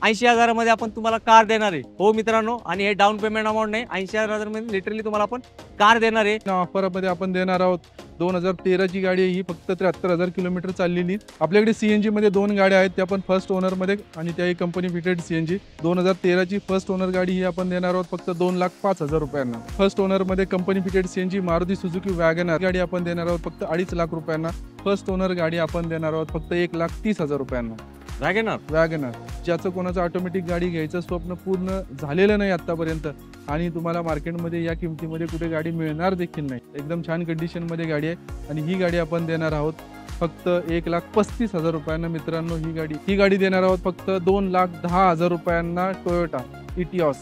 80,000 आपण तुम्हाला कार देणार आहे। हो मित्रांनो, आणि हे डाऊन पेमेंट अमाउंट नाही, 80,000 मध्ये लिटरली तुम्हाला आपण कार देणार आहे। ऑफरमध्ये आपण देणार आहोत 2013 ची गाडी आहे ही, फक्त 73,000 किलोमीटर चाललेली। आपल्याकडे सीएनजी मध्ये 2 गाड्या आहेत, त्या पण फर्स्ट ओनर मध्ये आणि त्याही कंपनी फिटेड सीएनजी। 2013 ची फर्स्ट ओनर गाडी ही आपण देणार आहोत फक्त 2,05,000 रुपयांना। फर्स्ट ओनर मध्ये company fitted CNG Maruti Suzuki WagonR गाडी आपण देणार आहोत फक्त 2.5 लाख रुपयांना। फर्स्ट ओनर गाडी आपण देणार आहोत फक्त 1,30,000 रुपयांना। वॅगनर ज्याचं कोणाचं ऑटोमॅटिक गाडी घ्यायचं स्वप्न पूर्ण झालेलं नाही आतापर्यंत, आणि तुम्हाला मार्केटमध्ये या किमतीमध्ये कुठे गाडी मिळणार देखील नाही। एकदम छान कंडिशनमध्ये गाडी आहे आणि ही गाडी आपण देणार आहोत फक्त 1,35,000 रुपयांना। मित्रांनो ही गाडी देणार आहोत फक्त 2,10,000 रुपयांना। टोयोटा इटिओस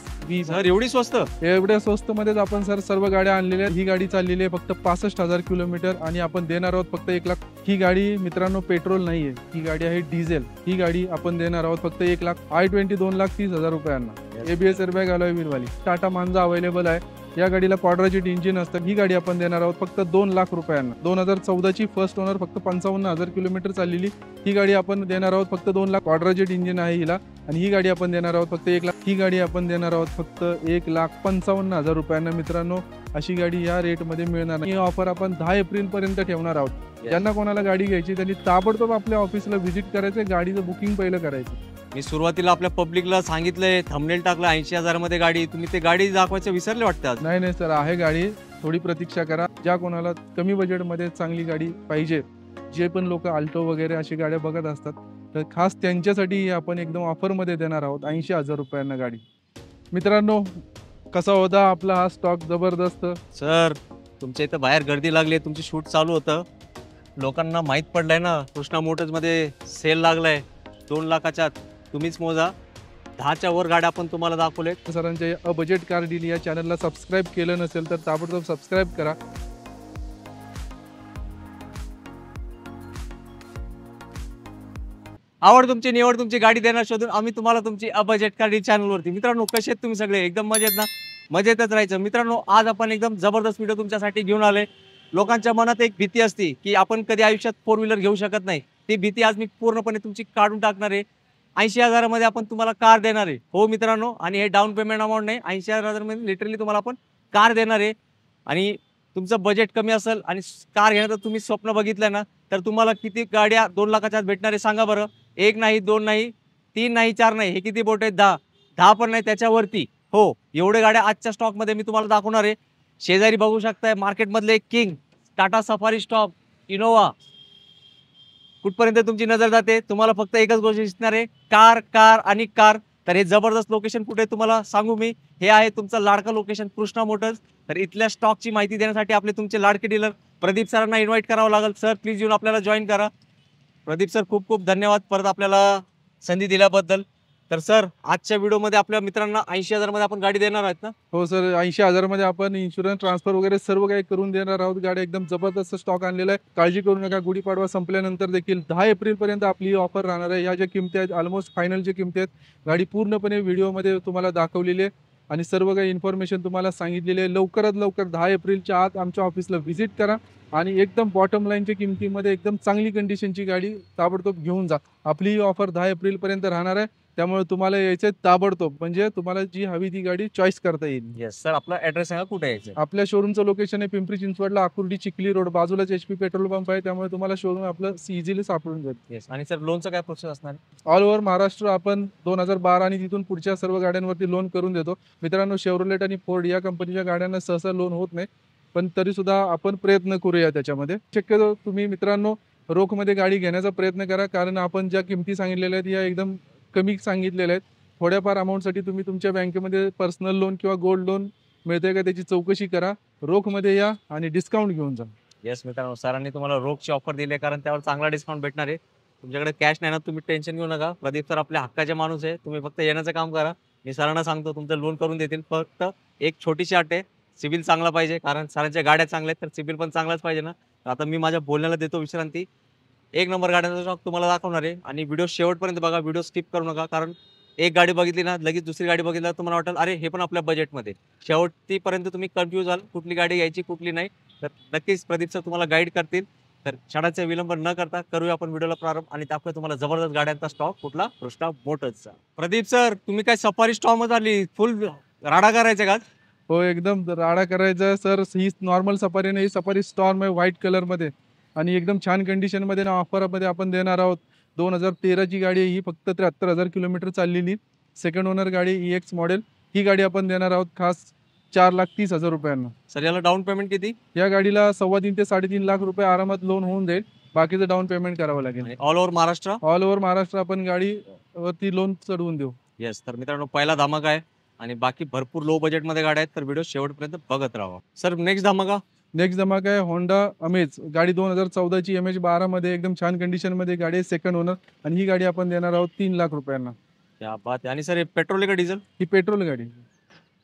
सर एवढी स्वस्त? एवढ्या स्वस्त मध्येच आपण सर सर्व गाड्या आणलेल्या आहेत। ही गाडी चाललेली आहे फक्त 65,000 किलोमीटर आणि आपण देणार आहोत फक्त 1 लाख। ही गाडी मित्रांनो पेट्रोल नाहीये, ही गाडी आहे डिझेल। ही गाडी आपण देणार आहोत फक्त 1 लाख i20 2,30,000 रुपयांना। एबीएस एअरबॅग अलॉय व्हील वाली टाटा मांजा अवेलेबल आहे। या गाडीला क्वाड्राजेट इंजिन असतं। ही गाडी आपण देणार आहोत फक्त 2 लाख रुपयांना। 2014 ची फर्स्ट ओनर, फक्त 55,000 किलोमीटर चाललेली ही गाडी आपण देणार आहोत फक्त 2 लाख। क्वाड्राजेट इंजिन आहे हिला, आणि ही गाडी आपण देणार आहोत फक्त 1 लाख। ही गाडी आपण देणार आहोत फक्त 1,55,000 रुपयांना। मित्रांनो अशी गाडी या रेट मध्ये मिळणार नाही। ही ऑफर आपण 10 एप्रिल पर्यंत ठेवणार आहोत। ज्यांना कोणाला गाडी घ्यायची त्यांनी ताबडतोब आपल्या ऑफिसला व्हिजिट करायचं, गाडीचं बुकिंग पहिलं करायचं। मी सुरुवातीला आपल्या पब्लिकला सांगितलंय, थंबनेल टाकलं 80,000 मध्ये गाडी, तुम्ही ते गाडी दाखवायचं विसरले वाटतं। नाही सर, आहे गाडी, थोडी प्रतीक्षा करा। ज्या कोणाला कमी बजेटमध्ये चांगली गाडी पाहिजे, जे पण लोक अल्टो वगैरे अशी गाड्या बघत असतात, तर खास त्यांच्यासाठी आपण एकदम ऑफरमध्ये देणार आहोत 80,000 रुपयांना गाडी। मित्रांनो कसा होता आपला हा स्टॉक? जबरदस्त सर, तुमच्या इथं बाहेर गर्दी लागली, तुमची शूट चालू होतं, लोकांना माहीत पडलंय ना कृष्णा मोटर्स मध्ये सेल लागलाय 2 लाखाच्या। तुम्हीच मोजा, 10च्या वर गाड्या आपण तुम्हाला दाखवले। सरांच्या अ बजेट कार डील या चॅनलला सबस्क्राईब केलं नसेल तर ताबडतोब सबस्क्राईब करा। आवड तुमची, निवड तुमची, गाडी देणार शोधून आम्ही तुम्हाला तुमची अ बजेट कार डील चॅनलवरती। मित्रांनो कसे आहेत तुम्ही सगळे? एकदम मजेत ना? मजेतच राहायचं। मित्रांनो आज आपण एकदम जबरदस्त व्हिडिओ तुमच्यासाठी घेऊन आले। लोकांच्या मनात एक भीती असते की आपण कधी आयुष्यात 4 व्हीलर घेऊ शकत नाही, ती भीती आज मी पूर्णपणे तुमची काढून टाकणार आहे। 80,000 मध्ये आपण तुम्हाला कार देणार आहे। हो मित्रांनो, आणि हे डाऊन पेमेंट अमाउंट नाही, 80,000 मध्ये लिटरली तुम्हाला आपण कार देणार आहे। आणि तुमचं बजेट कमी असेल आणि कार घेण्याचं तुम्ही स्वप्न बघितलं ना, तर तुम्हाला किती गाड्या 2 लाखाच्या आत भेटणार आहे सांगा बरं? 1 नाही, 2 नाही, 3 नाही, 4 नाही, हे किती बोट आहेत? 10 पण नाही, त्याच्यावरती। हो, एवढे गाड्या आजच्या स्टॉक मध्ये मी तुम्हाला दाखवणार आहे। शेजारी बघू शकताय मार्केटमधले एक king Tata safari stop Innova, कुठपर्यंत तुमची नजर जाते? तुम्हाला फक्त एकच गोष्ट दिसणार आहे, कार कार आणि कार। तर हे जबरदस्त लोकेशन कुठे तुम्हाला सांगू मी, हे आहे तुमचं लाडका लोकेशन कृष्णा मोटर्स। तर इथल्या स्टॉकची माहिती देण्यासाठी आपले तुमचे लाडके डीलर प्रदीप सरांना इन्व्हाइट करावं लागेल। सर प्लीज येऊन आपल्याला जॉईन करा। प्रदीप सर खूप खूप धन्यवाद परत आपल्याला संधी दिल्याबद्दल। तर सर आजच्या व्हिडिओमध्ये आपल्या मित्रांना 80,000 मध्ये आपण गाडी देणार आहेत ना? हो सर, 80,000 मध्ये आपण इन्शुरन्स ट्रान्सफर वगैरे सर्व काही करून देणार आहोत। गाडी एकदम जबरदस्त स्टॉक आणलेला आहे, काळजी करू नका। गुढीपाडवा संपल्यानंतर देखील 10 एप्रिल पर्यंत आपली ही ऑफर राहणार आहे। या ज्या किमती आहेत ऑलमोस्ट फायनल ज्या किमती आहेत, गाडी पूर्णपणे व्हिडिओमध्ये तुम्हाला दाखवलेली आहे आणि सर्व काही इन्फॉर्मेशन तुम्हाला सांगितलेली आहे। लवकरात लवकर 10 एप्रिलच्या आत आमच्या ऑफिसला व्हिजिट करा आणि एकदम बॉटम लाईनच्या किमतीमध्ये एकदम चांगली कंडिशनची गाडी ताबडतोब घेऊन जा। आपली ही ऑफर 10 एप्रिल पर्यंत राहणार आहे, त्यामुळे तुम्हाला यायचं ताबडतोब, म्हणजे तुम्हाला जी हवी ती गाडी चॉईस करता येईल। येस सर, आपला ऍड्रेस सांगा, कुठे यायचं? आपल्या शोरूमचं लोकेशन आहे पिंपरी चिंचवडला, आकुर्डी चिखली रोड, बाजूलाच HP पेट्रोल पंप आहे, त्यामुळे तुम्हाला शोरूम आपलं इझिली सापडून जाईल। येस, आणि सर लोनचं काय प्रोसेस असणार? ऑल ओव्हर महाराष्ट्र आपण 2012 आणि तिथून पुढच्या सर्व गाड्यांवरती लोन करून देतो। मित्रांनो शेव्हरोलेट आणि फोर्ड या कंपनीच्या गाड्यांना सहसा लोन होत नाही, पण तरी सुद्धा आपण प्रयत्न करूया त्याच्यामध्ये। शक्यतो तुम्ही मित्रांनो रोखमध्ये गाडी घेण्याचा प्रयत्न करा, कारण आपण ज्या किमती सांगितलेल्या आहेत या एकदम कमी सांगितलेल्या आहेत। थोड्याफार अमाऊंटसाठी तुम्ही तुमच्या बँकेमध्ये पर्सनल लोन किंवा गोल्ड लोन मिळते का त्याची चौकशी करा, रोखमध्ये या आणि डिस्काउंट घेऊन जा। येस मित्रांनो, सरांनी तुम्हाला रोखची ऑफर दिली आहे, कारण त्यावर चांगला डिस्काउंट भेटणार आहे। तुमच्याकडे कॅश नाही ना, तुम्ही टेन्शन घेऊ नका, प्रदीप सर आपल्या हक्काचे माणूस आहे, तुम्ही फक्त येण्याचं काम करा। मी सरांना सांगतो तुमचं लोन करून देतील। फक्त एक छोटीशी अट आहे, सिबिल चांगला पाहिजे, कारण सरांच्या गाड्या चांगल्या आहेत तर सिबिल पण चांगलाच पाहिजे ना। आता मी माझ्या बोलण्याला देतो विश्रांती। 1 नंबर गाड्यांचा स्टॉक तुम्हाला दाखवणार आहे आणि व्हिडिओ शेवटपर्यंत बघा, व्हिडिओ स्किप करू नका, कारण एक गाडी बघितली ना लगेच दुसरी गाडी बघितल्यावर तुम्हाला वाटेल अरे हे पण आपल्या बजेटमध्ये। शेवटपर्यंत तुम्ही कन्फ्यूज व्हाल कुठली गाडी घ्यायची कुठली नाही, तर नक्कीच प्रदीप सर तुम्हाला गाईड करतील। तर क्षणाचा विलंब न करता करूया आपण व्हिडिओला प्रारंभ आणि दाखवूया तुम्हाला जबरदस्त गाड्यांचा स्टॉक कुठला कृष्णा मोटर्सचा. प्रदीप सर, तुम्ही काय सफारी स्टॉक मध्ये आली, फुल राडा करायचा का? हो, एकदम राडा करायचा सर. ही नॉर्मल सफारी नाही, ही सफारी स्टॉर्म आहे व्हाईट कलरमध्ये आणि एकदम छान कंडिशनमध्ये ना ऑफरमध्ये आपण देणार आहोत. 2013 ची गाडी आहे ही, फक्त 73,000 किलोमीटर चाललेली. सेकंड ओनर गाडी EX मॉडेल. ही गाडी आपण देणार आहोत खास 4,30,000 रुपयांना. सर याला डाऊन पेमेंट किती? या गाडीला 3.25 ते 3.5 लाख रुपये आरामात लोन होऊन जाईल. बाकीचं डाऊन पेमेंट करावं लागेल. All over Maharashtra? All over Maharashtra आपण गाडी वरती लोन चढवून देऊ. येस. तर मित्रांनो, पहिला धमाका आहे आणि बाकी भरपूर लो बजेटमध्ये गाड्या आहेत, तर व्हिडिओ शेवटपर्यंत बघत राहा. सर नेक्स्ट धमाका? नेक्स्ट धमाका आहे होंडा अमेज. गाडी 2014 ची MH12 मध्ये एकदम छान कंडिशनमध्ये गाडी आहे, सेकंड ओनर. आणि ही गाडी आपण देणार आहोत 3 लाख रुपयांना. क्या बात आहे. आणि सर हे पेट्रोल आहे का डिझेल? ही पेट्रोल गाडी.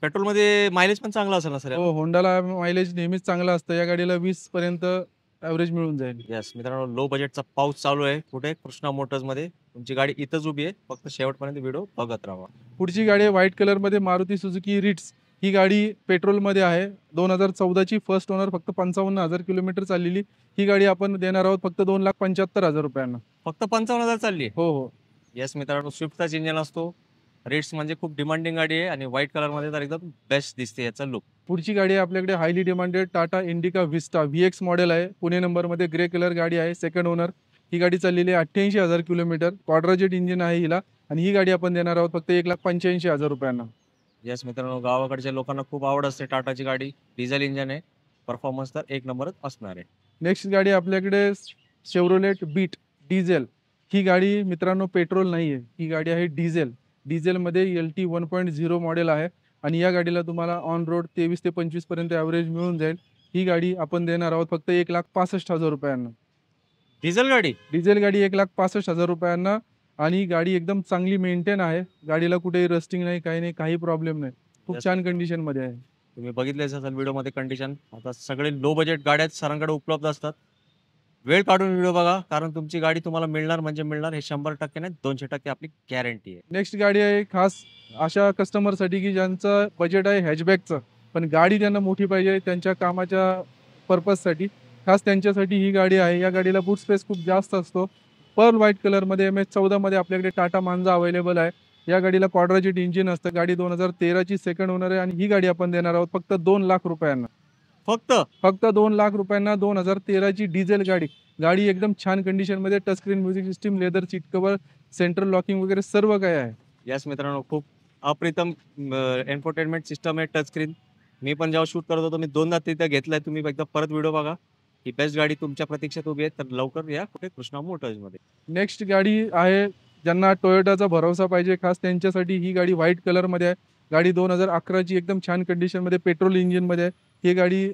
पेट्रोल मध्ये मायलेज पण चांगला असेल ना सर? हो, होंडाला मायलेज नेहमीच चांगला असतं. या गाडीला 20 पर्यंत ॲव्हरेज मिळून जाईल. येस मित्रांनो, लो बजेटचा पाऊस चालू आहे. कुठे? कृष्णा मोटर्स मध्ये. तुमची गाडी इथंच उभी आहे, फक्त शेवटपर्यंत व्हिडिओ बघत राहा. पुढची गाडी आहे व्हाईट कलरमध्ये मारुती सुझुकी रिट्स. ही गाडी पेट्रोलमध्ये आहे. 2014 ची फर्स्ट ओनर, फक्त 55,000 किलोमीटर चाललेली. ही गाडी आपण देणार आहोत फक्त 2,75,000 रुपयांना. फक्त 55,000 चालली आहे? हो हो. येस मित्रांनो, स्विफ्टचाच इंजन असतो. रेट्स म्हणजे खूप डिमांडिंग गाडी आहे आणि व्हाईट कलर मध्ये तर एकदम बेस्ट दिसते याचा लुक. पुढची गाडी आहे आपल्याकडे हायली डिमांडेड टाटा इंडिका विस्टा VX मॉडेल आहे. पुणे नंबरमध्ये ग्रे कलर गाडी आहे, सेकंड ओनर. ही गाडी चाललेली आहे 88,000 किलोमीटर. क्वाड्राजेट इंजिन आहे हिला आणि ही गाडी आपण देणार आहोत फक्त 1,85,000 रुपयांना. येस मित्रांनो, गावाकडच्या लोकांना खूप आवड असते टाटाची गाडी. डिझेल इंजन आहे, परफॉर्मन्स तर एक नंबरच असणार आहे. नेक्स्ट गाडी आपल्याकडे शेव्हरोलेट बीट डिझेल. ही गाडी मित्रांनो पेट्रोल नाही आहे, ही गाडी आहे डिझेल. डिझेलमध्ये LT 1.0 मॉडेल आहे आणि या गाडीला तुम्हाला ऑन रोड 23 ते 25 पर्यंत ॲव्हरेज मिळून जाईल. ही गाडी आपण देणार आहोत फक्त 1,65,000 रुपयांना. डिझेल गाडी? डिझेल गाडी 1,65,000 रुपयांना. आणि गाडी एकदम चांगली मेंटेन आहे. गाडीला कुठेही रस्टिंग नाही, काही नाही, काही प्रॉब्लेम नाही. खूप Yes. छान कंडिशनमध्ये आहे. तुम्ही बघितलेच असेल व्हिडिओमध्ये कंडिशन. आता सगळे लो बजेट गाड्या सरांकडे उपलब्ध असतात. वेळ काढून व्हिडिओ बघा, कारण तुमची गाडी तुम्हाला मिळणार म्हणजे मिळणार. हे 100% नाही, 200% आपली गॅरंटी आहे. नेक्स्ट गाडी आहे खास अशा कस्टमरसाठी की ज्यांचं बजेट आहे हॅचबॅकचं, पण गाडी त्यांना मोठी पाहिजे त्यांच्या कामाच्या पर्पजसाठी. खास त्यांच्यासाठी ही गाडी आहे. या गाडीला बूट स्पेस खूप जास्त असतो. पर्ल व्हाईट कलरमध्ये MH14 मध्ये आपल्याकडे टाटा मांजा अवेलेबल आहे. या गाडीला क्वाड्राजेट इंजिन असतं. गाडी 2013 ची सेकंड ओनर आहे आणि ही गाडी आपण देणार आहोत फक्त 2 लाख रुपयांना. फक्त 2 लाख रुपयांना 2013 ची डिझेल गाडी. गाडी एकदम छान कंडिशनमध्ये, touch screen music system, leather seat cover, central locking वगैरे सर्व काही आहे. यस मित्रांनो, खूप अप्रतिम एन्टरटेनमेंट सिस्टम आहे, टच स्क्रीन. मी पण जेव्हा शूट करत होतो मी 2दा तिथे घेतलाय. तुम्ही एकदा परत व्हिडिओ बघा. ही बेस्ट गाडी तुमच्या प्रतीक्षेत उभी आहे, तर लवकर या कुठे? कृष्णा मोटर्स मध्ये. नेक्स्ट गाडी आहे ज्यांना टोयोटाचा भरोसा पाहिजे, खास त्यांच्यासाठी ही गाडी व्हाईट कलरमध्ये आहे. गाडी 2011 ची एकदम छान कंडिशनमध्ये पेट्रोल इंजिनमध्ये आहे. ही गाडी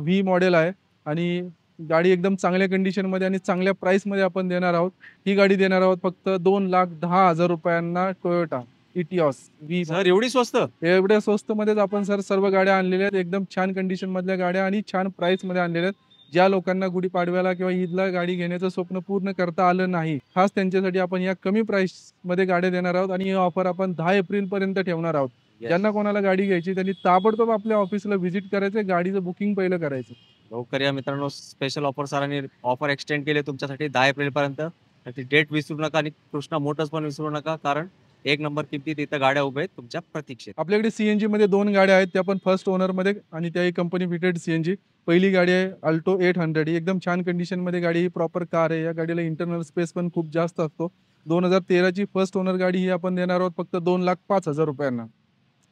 V मॉडेल आहे आणि गाडी एकदम चांगल्या कंडिशनमध्ये आणि चांगल्या प्राईसमध्ये आपण देणार आहोत. ही गाडी देणार आहोत फक्त 2,10,000 रुपयांना. Toyota Etios V. सर एवढी स्वस्त? एवढ्या स्वस्तमध्येच आपण सर सर्व गाड्या आणलेल्या आहेत. एकदम छान कंडिशनमधल्या गाड्या आणि छान प्राईसमध्ये आणलेल्या आहेत. ज्या लोकांना गुढीपाडव्याला किंवा ईदला गाडी घेण्याचं स्वप्न पूर्ण करता आलं नाही, खास त्यांच्यासाठी आपण या कमी प्राईसमध्ये गाड्या देणार आहोत आणि ही ऑफर आपण 10 एप्रिलपर्यंत ठेवणार आहोत. ज्यांना कोणाला गाडी घ्यायची त्यांनी ताबडतोब आपल्या ऑफिसला व्हिजिट करायचं, गाडीचं बुकिंग पहिलं करायचं. लवकर या मित्रांनो, स्पेशल ऑफर सरांनी ऑफर एक्सटेंड केले तुमच्यासाठी 10 एप्रिलपर्यंत. ती डेट विसरू नका आणि कृष्णा मोटर्स पण विसरू नका, कारण एक नंबर किमतीत इथं गाड्या उभ्या आहेत तुमच्या प्रतीक्षेत. आपल्याकडे CNG मध्ये 2 गाड्या आहेत, त्या पण फर्स्ट ओनरमध्ये आणि त्याही कंपनी फिटेड CNG. पहिली गाडी आहे अल्टो 800. ही एकदम छान कंडिशनमध्ये गाडी, ही प्रॉपर कार आहे. या गाडीला इंटरनल स्पेस पण खूप जास्त असतो. 2013 ची फर्स्ट ओनर गाडी ही आपण देणार आहोत फक्त 2,05,000 रुपयांना.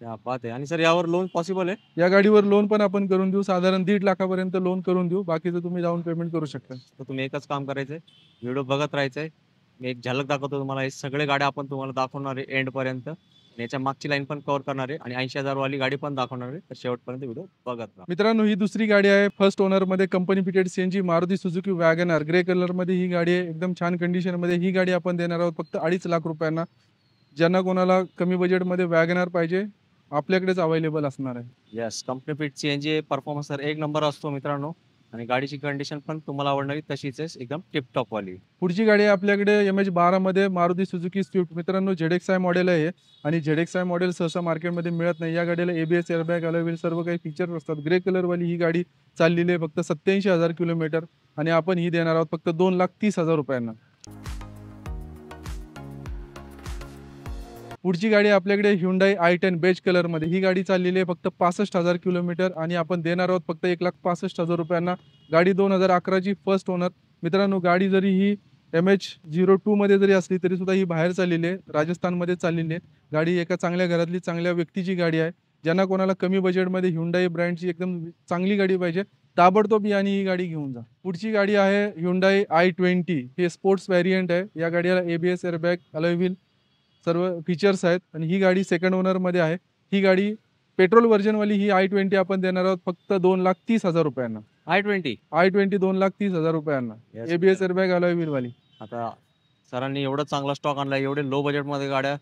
क्या बात आहे. आणि सर यावर लोन पॉसिबल आहे? या गाडीवर लोन पण आपण करून देऊ, साधारण 1.5 लाखापर्यंत लोन करून देऊ. बाकीचं तुम्ही डाऊन पेमेंट करू शकता. तर तुम्ही एकच काम करायचंय, व्हिडिओ बघत राहायचंय. मी एक झलक दाखवतो तुम्हाला. हे सगळे गाड्या आपण तुम्हाला दाखवणार आहे एंड पर्यंत. याच्या मागची लाईन पण कव्हर करणार आहे आणि 80,000 वाली गाडी पण दाखवणार आहे. तर शेवटपर्यंत व्हिडिओ बघत राहा. मित्रांनो, ही दुसरी गाडी आहे फर्स्ट ओनर मध्ये company fitted CNG Maruti Suzuki WagonR. Grey colour मध्ये ही गाडी आहे, एकदम छान कंडिशन मध्ये. ही गाडी आपण देणार आहोत फक्त 2.5 लाख रुपयांना. ज्यांना कोणाला कमी बजेटमध्ये वॅगनर पाहिजे, आपल्याकडेच अवेलेबल असणार आहे. Yes, company fit CNG performance तर एक नंबर असतो मित्रांनो. आणि गाडीची कंडिशन पण तुम्हाला आवडणारी तशीच आहे, एकदम टिपटॉप वाली. पुढची गाडी आहे आपल्याकडे MH12 मध्ये मारुती सुझुकी स्विफ्ट. मित्रांनो ZXi मॉडेल आहे हे. आणि ZXi मॉडेल सहसा मार्केटमध्ये मिळत नाही. या गाडीला ABS एअरबॅग, अलॉय व्हील सर्व काही फीचर्स असतात. ग्रे कलरवाली ही गाडी चाललेली आहे फक्त 87,000 किलोमीटर आणि आपण ही देणार आहोत फक्त 2,30,000 रुपयांना. पुढची गाडी आपल्याकडे Hyundai i10 बेज कलरमध्ये. ही गाडी चाललेली आहे फक्त 65,000 किलोमीटर आणि आपण देणार आहोत फक्त 1,65,000 रुपयांना. गाडी 2011 ची फर्स्ट ओनर. मित्रांनो, गाडी जरी ही MH02 मध्ये जरी असली तरी सुद्धा ही बाहेर चाललेली आहे, राजस्थानमध्ये चाललेली आहे. गाडी एका चांगल्या घरातली, चांगल्या व्यक्तीची गाडी आहे. ज्यांना कोणाला कमी बजेटमध्ये Hyundai ब्रँडची एकदम चांगली गाडी पाहिजे, ताबडतोब याने ही गाडी घेऊन जा. पुढची गाडी आहे Hyundai i20. हे स्पोर्ट्स व्हेरियंट आहे. या गाडीला ABS एअरबॅग, अलॉय व्हील सर्व फीचर्स आहेत आणि ही गाडी सेकंड ओनरमध्ये आहे. ही गाडी पेट्रोल व्हर्जनवाली ही i20 आपण देणार आहोत फक्त 2,30,000 रुपयांना. i20. i20 2,30,000 रुपयांना. Yes. ABS airbag, alloy wheel वाली. आता सरांनी एवढं चांगला स्टॉक आणला, एवढे लो बजेटमध्ये गाड्या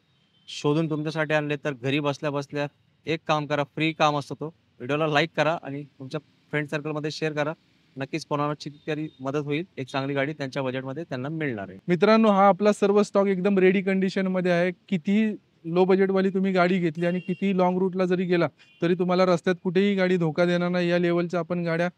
शोधून तुमच्यासाठी आणले, तर घरी बसल्या बसल्या एक काम करा, फ्री काम असतो तो. व्हिडिओला लाईक करा आणि तुमच्या फ्रेंड सर्कलमध्ये शेअर करा. नक्कीच कोणाची तरी मदत होईल. एक चांगली गाडी त्यांच्या बजेटमध्ये त्यांना मिळणार आहे. मित्रांनो, हा आपला सर्व स्टॉक एकदम रेडी कंडिशनमध्ये आहे. कितीही लो बजेटवाली तुम्ही गाडी घेतली आणि कितीही लॉंग रूटला जरी गेला तरी तुम्हाला रस्त्यात कुठेही गाडी धोका देणार नाही. या लेवलच्या आपण गाड्या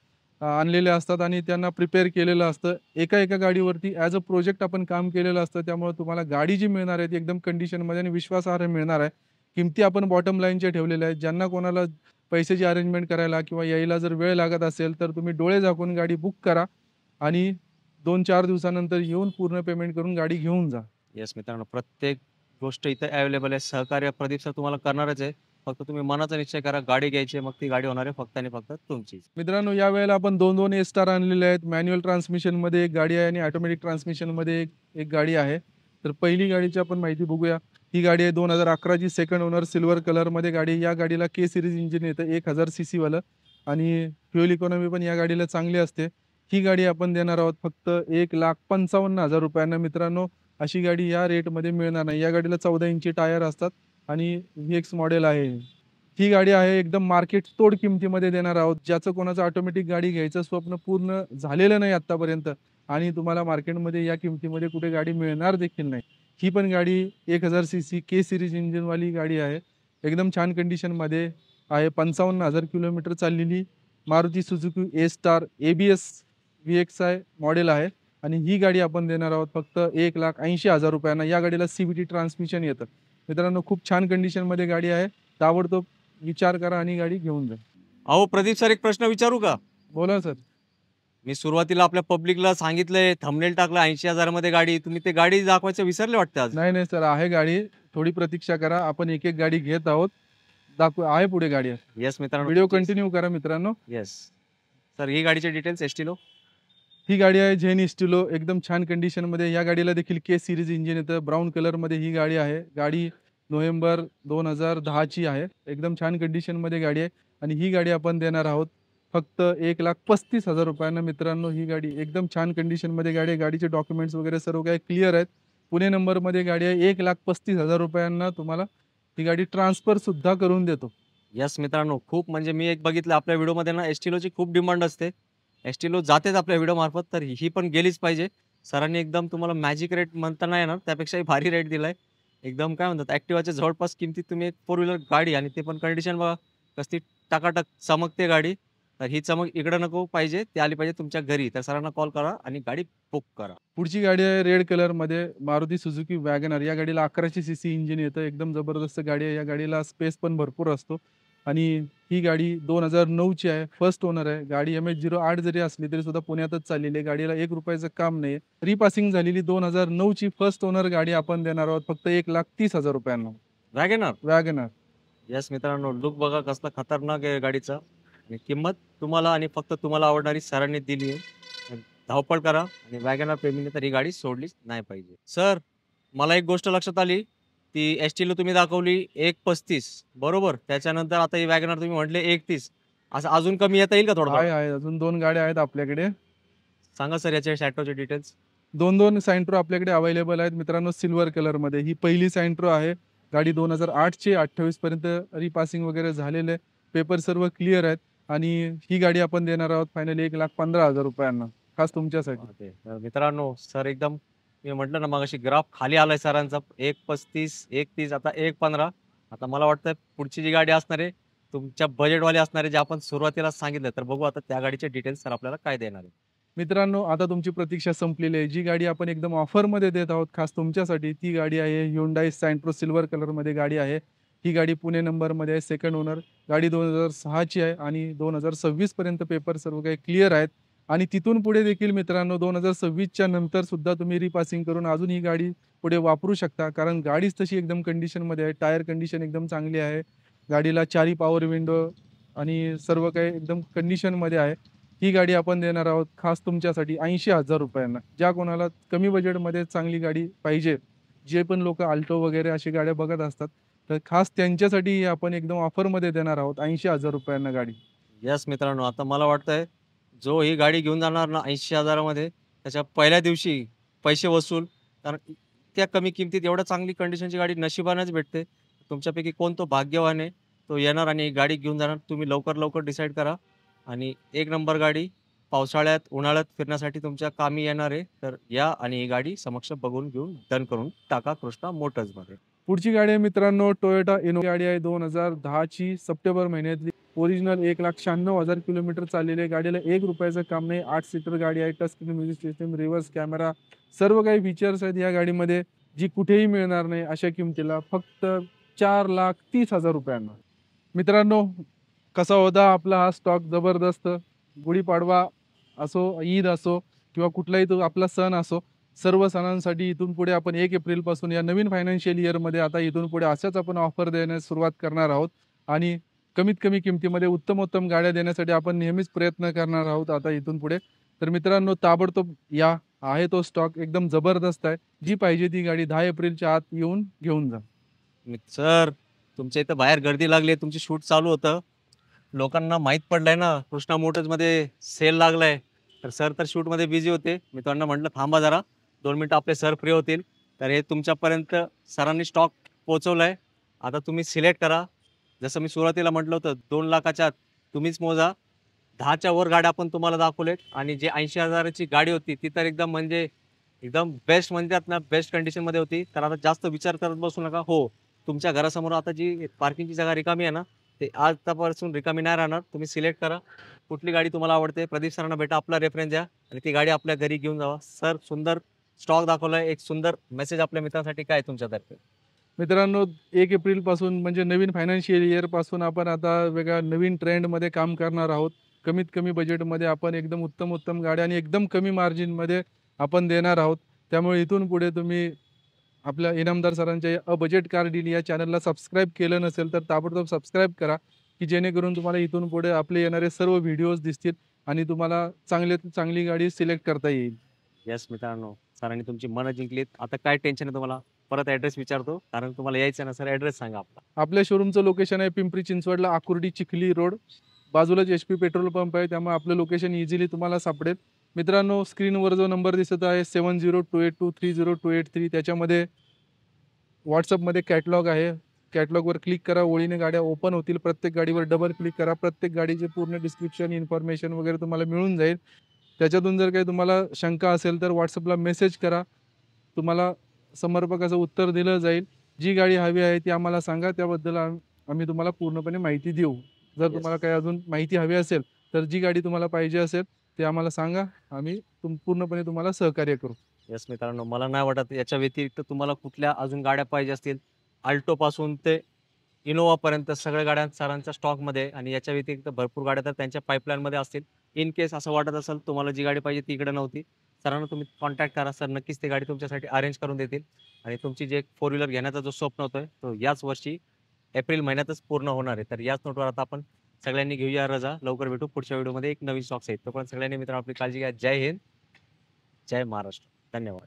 आणलेल्या असतात आणि त्यांना प्रिपेअर केलेलं असतं. एका एका गाडीवरती ॲज अ प्रोजेक्ट आपण काम केलेलं असतं. त्यामुळे तुम्हाला गाडी जी मिळणार आहे ती एकदम कंडिशनमध्ये आणि विश्वासार्ह मिळणार आहे. किमती आपण बॉटम लाईनच्या ठेवलेल्या आहेत. ज्यांना कोणाला पैशाची अरेंजमेंट करायला किंवा यायला जर वेळ लागत असेल तर तुम्ही डोळे झाकून गाडी बुक करा आणि 2-4 दिवसानंतर येऊन पूर्ण पेमेंट करून गाडी घेऊन जा. येस मित्रांनो, प्रत्येक गोष्ट इथं अवेलेबल आहे. सहकार्य प्रदीप सर तुम्हाला करणारच आहे. फक्त तुम्ही मनाचा निश्चय करा, गाडी घ्यायची आहे, मग ती गाडी होणार आहे फक्त आणि फक्त तुमचीच. मित्रांनो, या वेळेला आपण 2-2 ए स्टार आणलेले आहेत. मॅन्युअल ट्रान्समिशनमध्ये एक गाडी आहे आणि ऑटोमॅटिक ट्रान्समिशनमध्ये एक गाडी आहे. तर पहिली गाडीची आपण माहिती बघूया. ही गाडी आहे 2011 ची सेकंड ओनर, सिल्वर कलरमध्ये गाडी. या गाडीला K सिरीज इंजिन येतं 1000 cc वालं आणि फ्युएल इकॉनॉमी पण या गाडीला चांगली असते. ही गाडी आपण देणार आहोत फक्त 1,55,000 रुपयांना. मित्रांनो, अशी गाडी या रेटमध्ये मिळणार नाही. या गाडीला 14 इंची टायर असतात आणि VX मॉडेल आहे. ही गाडी आहे एकदम मार्केट तोड किमतीमध्ये देणार आहोत. ज्याचं कोणाचं ऑटोमॅटिक गाडी घ्यायचं स्वप्न पूर्ण झालेलं नाही आत्तापर्यंत आणि तुम्हाला मार्केटमध्ये या किमतीमध्ये कुठे गाडी मिळणार देखील नाही. ही पण गाडी 1000 cc K सिरीज इंजिनवाली गाडी आहे. एकदम छान कंडिशनमध्ये आहे. 55,000 किलोमीटर चाललेली मारुती सुझुकी ए स्टार ABS VXi मॉडेल आहे आणि ही गाडी आपण देणार आहोत फक्त 1,80,000 रुपयांना. या गाडीला CVT ट्रान्समिशन येतं. मित्रांनो, खूप छान कंडिशनमध्ये गाडी आहे. ताबडतोब विचार करा आणि गाडी घेऊन जा. अहो प्रदीप सर, एक प्रश्न विचारू का? बोला सर. मी सुरुवातीला आपल्या पब्लिकला सांगितलंय, थंबनेल टाकलं 80,000 मध्ये गाडी, तुम्ही ते गाडी दाखवायचं विसरले वाटतं आज. नाही सर, आहे गाडी. थोडी प्रतीक्षा करा. आपण एक एक गाडी घेत आहोत. दाखवू आहे पुढे गाडी. येस मित्रांनो, व्हिडिओ कंटिन्यू करा मित्रांनो. येस सर, ही गाडीचे डिटेल्स एस्टिलो. ही गाडी आहे झेन इस्टिलो, एकदम छान कंडिशनमध्ये. या गाडीला देखील K सिरीज इंजिन येतं. ब्राऊन कलरमध्ये ही गाडी आहे. गाडी नोव्हेंबर 2010 ची आहे. एकदम छान कंडिशनमध्ये गाडी आहे आणि ही गाडी आपण देणार आहोत फक्त 1,35,000 रुपयांना. मित्रांनो, ही गाडी एकदम छान कंडिशनमध्ये गाडी आहे. गाडीचे डॉक्युमेंट्स वगैरे सर्व काही क्लिअर आहेत. पुणे नंबरमध्ये गाडी आहे. 1,35,000 रुपयांना तुम्हाला ही गाडी ट्रान्सफर सुद्धा करून देतो. यस मित्रांनो, खूप म्हणजे मी एक बघितलं आपल्या व्हिडिओमध्ये ना, एस्टिलोची खूप डिमांड असते. एस्टिलो जातेच आपल्या व्हिडिओ मार्फत, तर ही पण गेलीच पाहिजे. सरांनी एकदम तुम्हाला मॅजिक रेट म्हणता नाही येणार, त्यापेक्षाही भारी रेट दिलाय. एकदम काय म्हणतात, ॲक्टिवाच्या जवळपास किमतीत तुम्ही एक 4 व्हीलर गाडी आणि ते पण कंडिशन बघा कसली टाकाटक चमकते गाडी. तर ही चमक इकडं नको पाहिजे, ती आली पाहिजे तुमच्या घरी. तर सरांना कॉल करा आणि गाडी बुक करा. पुढची गाडी आहे रेड कलरमध्ये मारुती सुझुकी वॅगनर. या गाडीला 1100 cc इंजिन येतं. एकदम जबरदस्त गाडी आहे. या गाडीला स्पेस पण भरपूर असतो आणि ही गाडी 2009 ची आहे. फर्स्ट ओनर आहे. गाडी MH08 जरी असली तरी सुद्धा पुण्यातच चाललेली आहे. गाडीला 1 रुपयाचं काम नाही. रिपासिंग झालेली 2009 ची फर्स्ट ओनर गाडी आपण देणार आहोत फक्त 1,30,000 रुपयांना. वॅगनर. यस मित्रांनो, लुक बघा कसला खतरनाक आहे गाडीचा आणि किंमत तुम्हाला आणि फक्त तुम्हाला आवडणारी सरांनी दिली आहे. धावपळ करा आणि वॅगनर प्रेमीने तर ही गाडी सोडलीच नाही पाहिजे. सर, मला एक गोष्ट लक्षात आली, ती एस्टिलो तुम्ही दाखवली 1,35 बरोबर. त्याच्यानंतर आता ही वॅगनर तुम्ही म्हटले 1,30. असं अजून कमी येता येईल का थोडं? आहे अजून 2 गाड्या आहेत आपल्याकडे. सांगा सर याचे सॅन्ट्रोचे डिटेल्स. 2 सॅन्ट्रो आपल्याकडे अवेलेबल आहेत मित्रांनो, सिल्वर कलरमध्ये. ही पहिली सॅन्ट्रो आहे. गाडी 2008 ची. 28 पर्यंत रिपासिंग वगैरे झालेले, पेपर सर्व क्लिअर आहेत. आणि ही गाडी आपण देणार आहोत फायनली 1,15,000 रुपयांना खास तुमच्यासाठी. ओके. तर मित्रांनो, सर एकदम मी म्हटलं ना मगाशी ग्राफ खाली आलाय सरांचा 1.35, 1.30 आता 1.15. आता मला वाटतं पुढची जी गाडी असणार आहे, तुमच्या बजेटवाली असणार आहे, जे आपण सुरुवातीला सांगितलं. तर बघू आता त्या गाडीचे डिटेल्स सर आपल्याला काय देणार आहे. मित्रांनो, आता तुमची प्रतीक्षा संपलेली आहे. जी गाडी आपण एकदम ऑफरमध्ये देत आहोत खास तुमच्यासाठी, ती गाडी आहे Hyundai Santro सिल्व्हर कलरमध्ये गाडी आहे. ही गाडी पुणे नंबरमध्ये आहे, सेकंड ओनर. गाडी 2006 ची आहे आणि 2026 पर्यंत पेपर सर्व काही क्लिअर आहेत. आणि तिथून पुढे देखील मित्रांनो 2026 च्या नंतर सुद्धा तुम्ही रिपासिंग करून अजून ही गाडी पुढे वापरू शकता. कारण गाडीच तशी एकदम कंडिशनमध्ये आहे. टायर कंडिशन एकदम चांगली आहे. गाडीला चारही पॉवर विंडो आणि सर्व काही एकदम कंडिशनमध्ये आहे. ही गाडी आपण देणार आहोत खास तुमच्यासाठी 80,000 रुपयांना. ज्या कोणाला कमी बजेटमध्ये चांगली गाडी पाहिजे, जे पण लोकं अल्टो वगैरे अशी गाड्या बघत असतात, तर खास त्यांच्यासाठी ही आपण एकदम ऑफरमध्ये देणार आहोत 80,000 रुपयांना गाडी. येस मित्रांनो, आता मला वाटतंय जो ही गाडी घेऊन जाणार ना 80,000 मध्ये, त्याच्या पहिल्या दिवशी पैसे वसूल. कारण इतक्या कमी किमतीत एवढ्या चांगली कंडिशनची गाडी नशिबानेच भेटते. तुमच्यापैकी कोण तो भाग्यवान आहे, तो येणार आणि ही गाडी घेऊन जाणार. तुम्ही लवकर लवकर डिसाईड करा आणि एक नंबर गाडी पावसाळ्यात, उन्हाळ्यात फिरण्यासाठी तुमच्या कामी येणार आहे. तर या आणि ही गाडी समक्ष बघून घेऊन डन करून टाका कृष्णा मोटर्समध्ये. पुढची गाडी आहे मित्रांनो टोयोटा इनोव्हा गाडी आहे 2010 ची सप्टेंबर महिन्यातली. ओरिजिनल 1,96,000 किलोमीटर चाललेली आहे. गाडीला ₹1 काम नाही. 8 सीटर गाडी आहे. Touch screen music system, reverse camera, सर्व काही फीचर्स आहेत या गाडीमध्ये, जी कुठेही मिळणार नाही अशा किमतीला फक्त 4,30,000 रुपयांना. मित्रांनो, कसा होता आपला हा स्टॉक जबरदस्त. गुढीपाडवा असो, ईद असो किंवा कुठलाही तो आपला सण असो, सर्व सणांसाठी इथून पुढे आपण 1 एप्रिलपासून या नवीन फायनान्शियल इयरमध्ये आता इथून पुढे अशाच आपण ऑफर देण्यास सुरुवात करणार आहोत आणि कमीत कमी किमतीमध्ये उत्तमोत्तम गाड्या देण्यासाठी आपण नेहमीच प्रयत्न करणार आहोत आता इथून पुढे. तर मित्रांनो, ताबडतोब या, आहे तो स्टॉक एकदम जबरदस्त आहे. जी पाहिजे ती गाडी 10 एप्रिलच्या आत येऊन घेऊन जा. सर, तुमच्या इथं बाहेर गर्दी लागली आहे. तुमची शूट चालू होतं. लोकांना माहीत पडलंय ना कृष्णा मोटर्समध्ये सेल लागलाय. तर सर तर शूटमध्ये बिझी होते. मी त्यांना म्हटलं थांबा जरा 2 मिनिटं आपले सर फ्री होतील. तर हे तुमच्यापर्यंत सरांनी स्टॉक पोहोचवलाय. आता तुम्ही सिलेक्ट करा. जसं मी सुरुवातीला म्हटलं होतं 2 लाखाच्या आत तुम्हीच मोजा. 10च्या वर गाड्या आपण तुम्हाला दाखवल्यात आणि जे 80,000 ची गाडी होती ती तर एकदम म्हणजे एकदम बेस्ट म्हणतात ना बेस्ट कंडिशनमध्ये होती. तर आता जास्त विचार करत बसू नका. हो, तुमच्या घरासमोर आता जी पार्किंगची जागा रिकामी आहे ना, ते आतापासून रिकामी नाही राहणार. तुम्ही सिलेक्ट करा कुठली गाडी तुम्हाला आवडते. प्रदीप सरांना भेटा, आपला रेफरन्स द्या आणि ती गाडी आपल्या घरी घेऊन जावा. सर, सुंदर स्टॉक दाखवलाय. एक सुंदर मेसेज आपल्या मित्रांसाठी काय तुमच्यातर्फे? मित्रांनो, 1 एप्रिलपासून म्हणजे नवीन फायनान्शियल इयरपासून आपण आता वेगळ्या नवीन ट्रेंडमध्ये काम करणार आहोत. कमीत कमी बजेटमध्ये आपण एकदम उत्तम गाड्या आणि एकदम कमी मार्जिनमध्ये आपण देणार आहोत. त्यामुळे इथून पुढे तुम्ही आपल्या इनामदार सरांच्या अ बजेट कार डील या चॅनलला सबस्क्राईब केलं नसेल तर ताबडतोब सबस्क्राईब करा, की जेणेकरून तुम्हाला इथून पुढे आपले येणारे सर्व व्हिडिओज दिसतील आणि तुम्हाला चांगली गाडी सिलेक्ट करता येईल. येस मित्रांनो, सरांनी तुमची मनं जिंकलीत. आता काय टेन्शन आहे तुम्हाला? परत ॲड्रेस विचारतो, कारण तुम्हाला यायचं ना सर. ॲड्रेस सांगा आपला. आपल्या शोरूमचं लोकेशन आहे पिंपरी चिंचवडला, आकुर्डी चिखली रोड. बाजूलाच HP पेट्रोल पंप आहे. त्यामुळे आपलं लोकेशन इझिली तुम्हाला सापडेल. मित्रांनो, स्क्रीनवर जो नंबर दिसत आहे 7028230283, त्याच्यामध्ये WhatsAppमध्ये कॅटलॉग आहे. कॅटलॉगवर क्लिक करा. ओळीने गाड्या ओपन होतील. प्रत्येक गाडीवर डबल क्लिक करा. प्रत्येक गाडीचे पूर्ण डिस्क्रिप्शन, इन्फॉर्मेशन वगैरे तुम्हाला मिळून जाईल. त्याच्यातून जर काही तुम्हाला शंका असेल तर WhatsAppला मेसेज करा. तुम्हाला समर्पकाचं उत्तर दिलं जाईल. जी गाडी हवी आहे ती आम्हाला सांगा. त्याबद्दल आम्ही तुम्हाला पूर्णपणे माहिती देऊ. जर तुम्हाला काही अजून माहिती हवी असेल तर जी गाडी तुम्हाला पाहिजे असेल ते आम्हाला सांगा. आम्ही पूर्णपणे तुम्हाला सहकार्य करू. येस मित्रांनो, मला नाही वाटत याच्या व्यतिरिक्त तुम्हाला कुठल्या अजून गाड्या पाहिजे असतील. अल्टोपासून ते इनोव्हापर्यंत सगळ्या गाड्या सरांच्या स्टॉकमध्ये आणि याच्या व्यतिरिक्त भरपूर गाड्या तर त्यांच्या पाईपलाईनमध्ये असतील. इन केस असं वाटत असेल तुम्हाला जी गाडी पाहिजे ती इकडे नव्हती, सरांना तुम्ही कॉन्टॅक्ट करा. सर नक्कीच ती गाडी तुमच्यासाठी अरेंज करून देतील आणि तुमची जे 4 व्हीलर घेण्याचा जो स्वप्न होतोय तो याच वर्षी एप्रिल महिन्यातच पूर्ण होणार आहे. तर याच नोटवर आता आपण सगळ्यांनी घेऊया रजा. लवकर भेटू पुढच्या व्हिडिओमध्ये एक नवीन स्टॉक्स आहेत. तोपर्यंत सगळ्यांनी मित्रांनो आपली काळजी घ्या. जय हिंद, जय महाराष्ट्र. धन्यवाद.